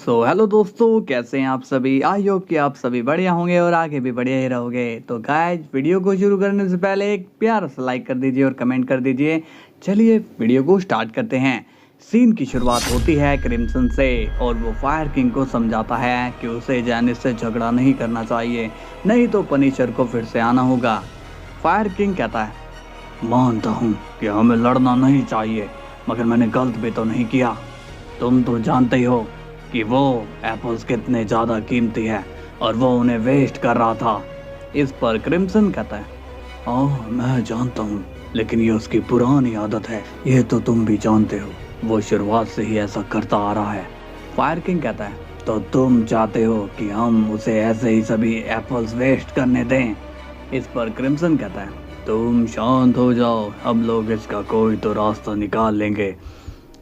Hello दोस्तों, कैसे हैं आप सभी। आई होप कि आप सभी बढ़िया होंगे और आगे भी बढ़िया ही रहोगे। तो गाइज, वीडियो को शुरू करने से पहले एक प्यारा सा लाइक कर दीजिए और कमेंट कर दीजिए। चलिए वीडियो को स्टार्ट करते हैं। सीन की शुरुआत होती है क्रिम्सन से और वो फायर किंग को समझाता है कि उसे जैनिस से झगड़ा नहीं करना चाहिए, नहीं तो पनिशर को फिर से आना होगा। फायर किंग कहता है, मानता हूँ कि हमें लड़ना नहीं चाहिए, मगर मैंने गलत भी तो नहीं किया। तुम तो जानते ही हो कि वो एप्पल्स कितने ज़्यादा कीमती है और वो उन्हें वेस्ट कर रहा था। इस पर क्रिम्सन कहता है, हाँ मैं जानता हूँ, लेकिन ये उसकी पुरानी आदत है, ये तो तुम भी जानते हो। वो शुरुआत से ही ऐसा करता आ रहा है। फायर किंग कहता है, तो तुम चाहते हो कि हम उसे ऐसे ही सभी एप्पल्स वेस्ट करने दें। इस पर क्रिम्सन कहता है, तुम शांत हो जाओ, हम लोग इसका कोई तो रास्ता निकाल लेंगे।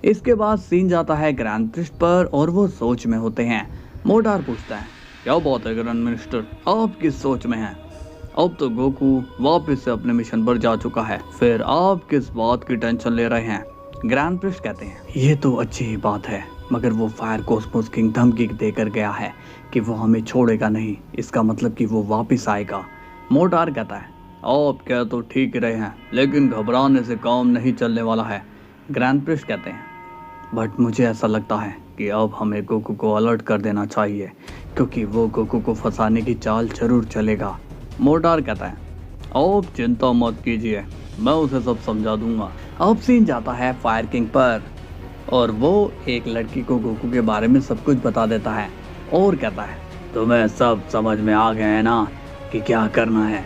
इसके बाद सीन जाता है ग्रैंड प्रिस्ट पर और वो सोच में होते हैं। मोटार पूछता है, क्या बात है ग्रैंड मिनिस्टर, आप किस सोच में हैं? अब तो गोकू वापस से अपने मिशन पर जा चुका है, फिर आप किस बात की टेंशन ले रहे हैं? ग्रैंड प्रिस्ट कहते हैं, ये तो अच्छी ही बात है, मगर वो फायर कॉस्मोस किंग धमकी देकर गया है कि वो हमें छोड़ेगा नहीं, इसका मतलब कि वो वापस आएगा। मोटार कहता है, आप क्या तो ठीक रहे हैं, लेकिन घबराने से काम नहीं चलने वाला है। ग्रैंड प्रिस्ट कहते हैं, बट मुझे ऐसा लगता है कि अब हमें गोकू को अलर्ट कर देना चाहिए, क्योंकि वो गोकू को फंसाने की चाल जरूर चलेगा। मोटार कहता है, आप चिंता मत कीजिए, मैं उसे सब समझा दूंगा। अब सीन जाता है फायर किंग पर और वो एक लड़की को गोकू के बारे में सब कुछ बता देता है और कहता है, तुम्हें सब समझ में आ गया है ना कि क्या करना है?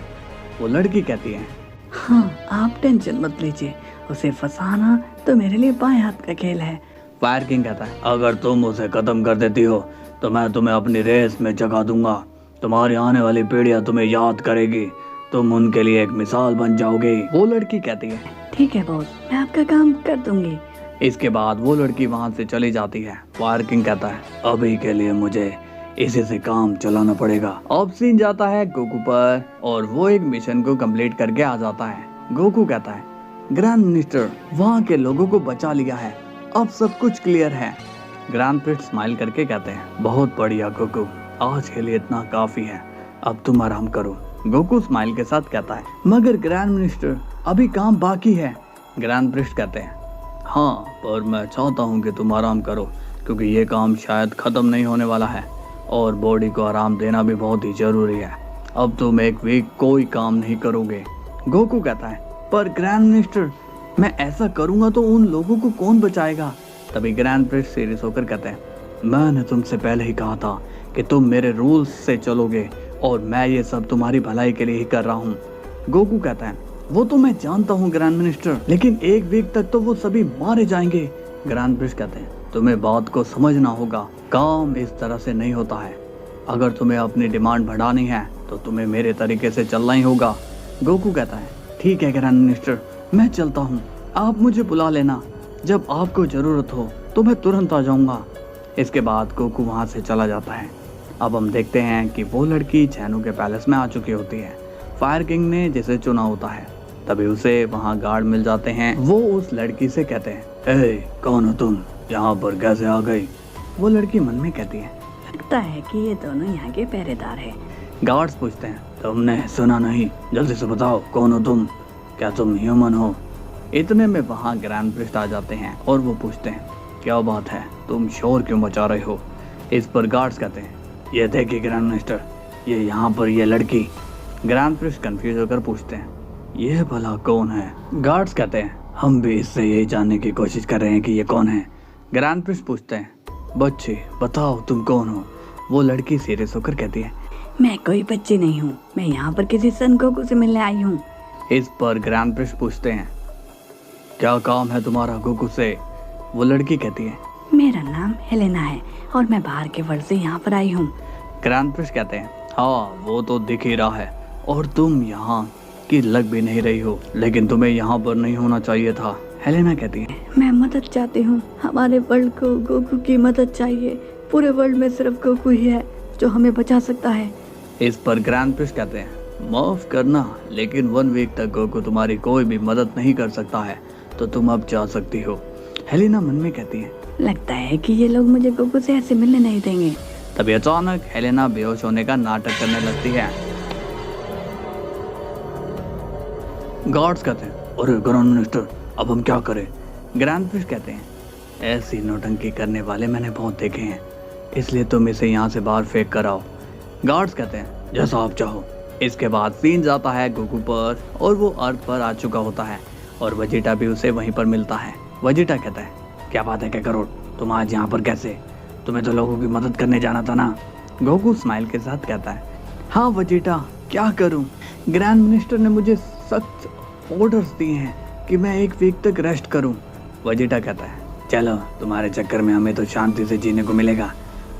वो लड़की कहती है, हाँ आप टेंशन मत लीजिए, उसे फंसाना तो मेरे लिए बाएं हाथ का खेल है। फायर किंग कहता है, अगर तुम उसे खत्म कर देती हो तो मैं तुम्हें अपनी रेस में जगा दूंगा, तुम्हारी आने वाली पीढ़ियां तुम्हें याद करेगी, तुम उनके लिए एक मिसाल बन जाओगे। वो लड़की कहती है, ठीक है बॉस, मैं आपका काम कर दूंगी। इसके बाद वो लड़की वहां से चली जाती है। फायर किंग कहता है, अभी के लिए मुझे इसी से काम चलाना पड़ेगा। अब सीन जाता है गोकू पर और वो एक मिशन को कंप्लीट करके आ जाता है। गोकू कहता है, ग्रैंड मिनिस्टर, वहाँ के लोगों को बचा लिया है, अब सब कुछ क्लियर है। ग्रैंड प्रिस्ट स्माइल करके कहते हैं, बहुत बढ़िया गोकू, आज के लिए इतना काफी है, अब तुम आराम करो। गोकू स्माइल के साथ कहता है, मगर ग्रैंड मिनिस्टर, अभी काम बाकी है। ग्रैंड प्रिस्ट कहते हैं, हाँ पर मैं चाहता हूँ कि तुम आराम करो, क्योंकि ये काम शायद खत्म नहीं होने वाला है और बॉडी को आराम देना भी बहुत ही जरूरी है। अब तुम एक वीक कोई काम नहीं करोगे। गोकू कहता है, पर ग्रैंड मिनिस्टर, मैं ऐसा करूंगा तो उन लोगों को कौन बचाएगा? तभी ग्रैंड प्रिस्ट सीरियस होकर कहते हैं, मैंने तुमसे पहले ही कहा था कि तुम मेरे रूल्स से चलोगे और मैं ये सब तुम्हारी भलाई के लिए ही कर रहा हूँ। गोकू कहता है, वो तो मैं जानता हूँ ग्रैंड मिनिस्टर, लेकिन एक वीक तक तो वो सभी मारे जाएंगे। ग्रैंड प्रिस्ट कहते हैं, तुम्हें बात को समझना होगा, काम इस तरह से नहीं होता है। अगर तुम्हें अपनी डिमांड बढ़ानी है तो तुम्हें मेरे तरीके से चलना ही होगा। गोकू कहता है, ठीक है ग्रैंड मिनिस्टर, मैं चलता हूँ, आप मुझे बुला लेना, जब आपको जरूरत हो तो मैं तुरंत आ जाऊंगा। इसके बाद गोकू वहाँ से चला जाता है। अब हम देखते हैं कि वो लड़की चैनू के पैलेस में आ चुकी होती है। फायर किंग ने जिसे चुना होता है, तभी उसे वहाँ गार्ड मिल जाते हैं। वो उस लड़की से कहते हैं, ए, कौन हो तुम, यहाँ पर कैसे आ गई? वो लड़की मन में कहती है, लगता है कि ये दोनों यहाँ के पहरेदार है। गार्ड्स पूछते हैं, तुमने सुना नहीं, जल्दी से बताओ कौन हो तुम, क्या तुम ह्यूमन हो? इतने में वहाँ ग्रैंड प्रिस्ट आ जाते हैं और वो पूछते हैं, क्या बात है, तुम शोर क्यों मचा रहे हो? इस पर गार्ड्स कहते हैं, ये देखिए ग्रैंड मिनिस्टर, ये यहाँ पर ये लड़की। ग्रैंड प्रिस्ट कंफ्यूज होकर पूछते हैं, ये भला कौन है? गार्ड्स कहते हैं, हम भी इससे यही जानने की कोशिश कर रहे हैं कि ये कौन है। ग्रैंड प्रिस्ट पूछते हैं, बच्चे बताओ तुम कौन हो? वो लड़की सीरियस होकर कहती है, मैं कोई बच्ची नहीं हूँ, मैं यहाँ पर किसी सन गोकू से मिलने आई हूँ। इस पर ग्रैंड प्रिस्ट पूछते हैं, क्या काम है तुम्हारा गोकू से? वो लड़की कहती है, मेरा नाम हेलेना है और मैं बाहर के वर्ल्ड से यहाँ पर आई हूँ। ग्रैंड प्रिस्ट कहते हैं, हाँ वो तो दिख ही रहा है, और तुम यहाँ की लग भी नहीं रही हो, लेकिन तुम्हें यहाँ पर नहीं होना चाहिए था। हेलेना कहती है, मैं मदद चाहती हूँ, हमारे वर्ल्ड को गोकू की मदद चाहिए, पूरे वर्ल्ड में सिर्फ गोकू ही है जो हमें बचा सकता है। इस पर ग्रैंड प्रिस्ट कहते हैं, माफ करना, लेकिन 1 वीक तक गोकू तुम्हारी कोई भी मदद नहीं कर सकता है, तो तुम अब जा सकती हो। हेलेना मन में कहती है, लगता है कि ये लोग मुझे गोकू से ऐसे मिलने नहीं देंगे। तभी अचानक हेलेना बेहोश होने का नाटक करने लगती है। गार्ड्स कहते हैं, अरे ग्रैंड मिनिस्टर अब हम क्या करें? ग्रैंड फिश कहते हैं, ऐसी नौटंकी करने वाले मैंने बहुत देखे हैं, इसलिए तुम इसे यहाँ से बाहर फेंक कर आओ। गार्ड्स कहते हैं, जैसा आप चाहो। इसके बाद सीन जाता है गोकू पर और वो अर्थ पर आ चुका होता है और वेजिटा भी उसे वहीं पर मिलता है। वेजिटा कहता है, क्या बात है काकारोट, तुम आज यहाँ पर कैसे? तुम्हें तो लोगों की मदद करने जाना था ना? गोकू स्माइल के साथ कहता है, हाँ वेजिटा, क्या करूँ, ग्रैंड मिनिस्टर ने मुझे सख्त ऑर्डर्स दिए हैं कि मैं एक वीक तक रेस्ट करूँ। वेजिटा कहता है, चलो तुम्हारे चक्कर में हमें तो शांति से जीने को मिलेगा।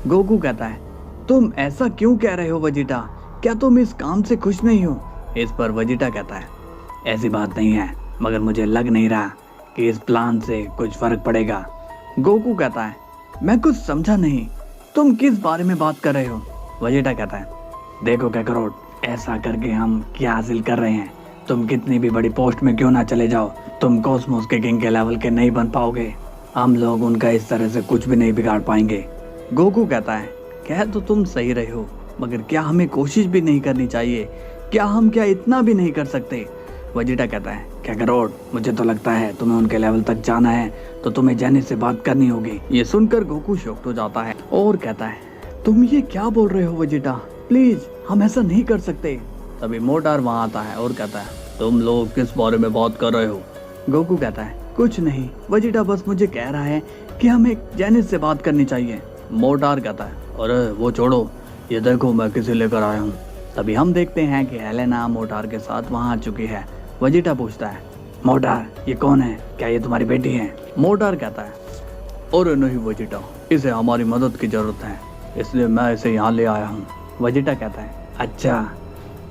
गोकू कहता है, तुम ऐसा क्यों कह रहे हो वेजिटा, क्या तुम इस काम से खुश नहीं हो? इस पर वेजिटा कहता है, ऐसी बात नहीं है, मगर मुझे लग नहीं रहा कि इस प्लान से कुछ फर्क पड़ेगा। गोकू कहता है, मैं कुछ समझा नहीं, तुम किस बारे में बात कर रहे हो? वेजिटा कहता है, देखो काकारोट, ऐसा करके हम क्या हासिल कर रहे हैं? तुम कितनी भी बड़ी पोस्ट में क्यों ना चले जाओ, तुम कॉस्मोस के किंग के लेवल के नहीं बन पाओगे। हम लोग उनका इस तरह से कुछ भी नहीं बिगाड़ पाएंगे। गोकू कहता है, कह तो तुम सही रहे हो, मगर क्या हमें कोशिश भी नहीं करनी चाहिए? क्या हम इतना भी नहीं कर सकते? वेजिटा कहता है, काकारोट, मुझे तो लगता है तुम्हें उनके लेवल तक जाना है तो तुम्हें जेनिस से बात करनी होगी। ये सुनकर गोकू शॉक्ड हो जाता है और कहता है, तुम ये क्या बोल रहे हो वेजिटा, प्लीज हम ऐसा नहीं कर सकते। तभी मोटार वहाँ आता है और कहता है, तुम लोग किस बारे में बात कर रहे हो? गोकू कहता है, कुछ नहीं, वेजिटा बस मुझे कह रहा है कि हमें जेनिस से बात करनी चाहिए। मोटार कहता है, अरे वो छोड़ो, ये देखो मैं किसे लेकर आया हूँ। तभी हम देखते हैं कि हेलेना मोटार के साथ वहाँ आ चुकी है। वेजिटा पूछता है, मोटार ये कौन है, क्या ये तुम्हारी बेटी है? मोटार कहता है, अरे नहीं वेजिटा, इसे हमारी मदद की जरूरत है, इसलिए मैं इसे यहाँ ले आया हूँ। वेजिटा कहता है, अच्छा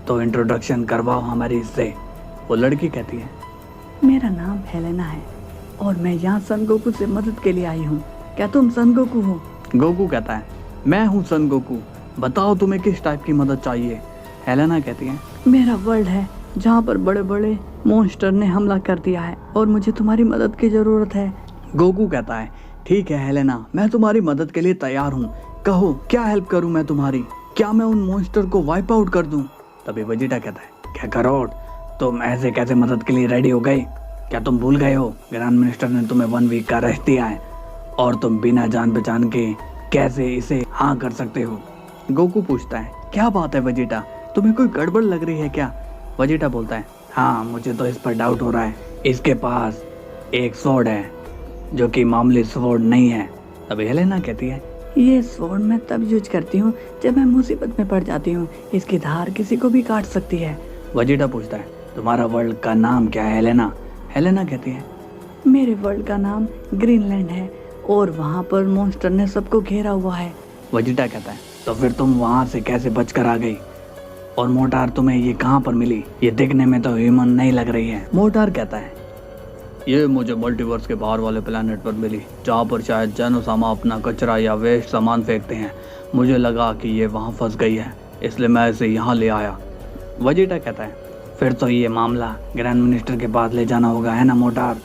तो इंट्रोडक्शन करवाओ हमारी इससे। वो लड़की कहती है, मेरा नाम हेलेना है और मैं यहाँ सन गोकू से मदद के लिए आई हूँ। क्या तुम सन गोकू हो? गोकू कहता है, मैं हूँ सन गोकू, बताओ तुम्हें किस टाइप की मदद चाहिए? हेलेना कहती है, मेरा वर्ल्ड है जहाँ पर बड़े बड़े मॉन्स्टर ने हमला कर दिया है और मुझे तुम्हारी मदद की जरूरत है। गोकू कहता है, ठीक है हेलेना, मैं तुम्हारी मदद के लिए तैयार हूँ, कहो क्या हेल्प करूँ मैं तुम्हारी? क्या मैं उन मॉन्स्टर को वाइप आउट कर दूँ? तभी वेजिटा कहता है, क्या काकारोट, तुम ऐसे कैसे मदद के लिए रेडी हो गए? क्या तुम भूल गए हो ग्रैंड मिनिस्टर ने तुम्हें 1 वीक का रेस्ट दिया है और तुम बिना जान पहचान के कैसे इसे हाँ कर सकते हो? गोकू पूछता है, क्या बात है वेजिटा, तुम्हें कोई गड़बड़ लग रही है क्या? वेजिटा बोलता है, हाँ मुझे तो इस पर डाउट हो रहा है, इसके पास एक स्वॉर्ड है जो कि मामूली स्वॉर्ड नहीं है। तभी हेलेना कहती है, ये स्वॉर्ड मैं तब यूज करती हूँ जब मैं मुसीबत में पड़ जाती हूँ, इसकी धार किसी को भी काट सकती है। वेजिटा पूछता है, तुम्हारा वर्ल्ड का नाम क्या है हेलेना? हेलेना कहती है, मेरे वर्ल्ड का नाम ग्रीनलैंड है और वहाँ पर मॉन्स्टर ने सबको घेरा हुआ है। वेजिटा कहता है, तो फिर तुम वहाँ से कैसे बचकर आ गई? और मोटार तुम्हें ये कहाँ पर मिली? ये दिखने में तो ह्यूमन नहीं लग रही है। मोटार कहता है, ये मुझे मल्टीवर्स के बाहर वाले प्लेनेट पर मिली, जहाँ पर शायद जेनोसामा अपना कचरा या वेस्ट सामान फेंकते हैं। मुझे लगा कि ये वहाँ फंस गई है, इसलिए मैं इसे यहाँ ले आया। वेजिटा कहता है, फिर तो ये मामला ग्रैंड मिनिस्टर के पास ले जाना होगा, है ना मोटार?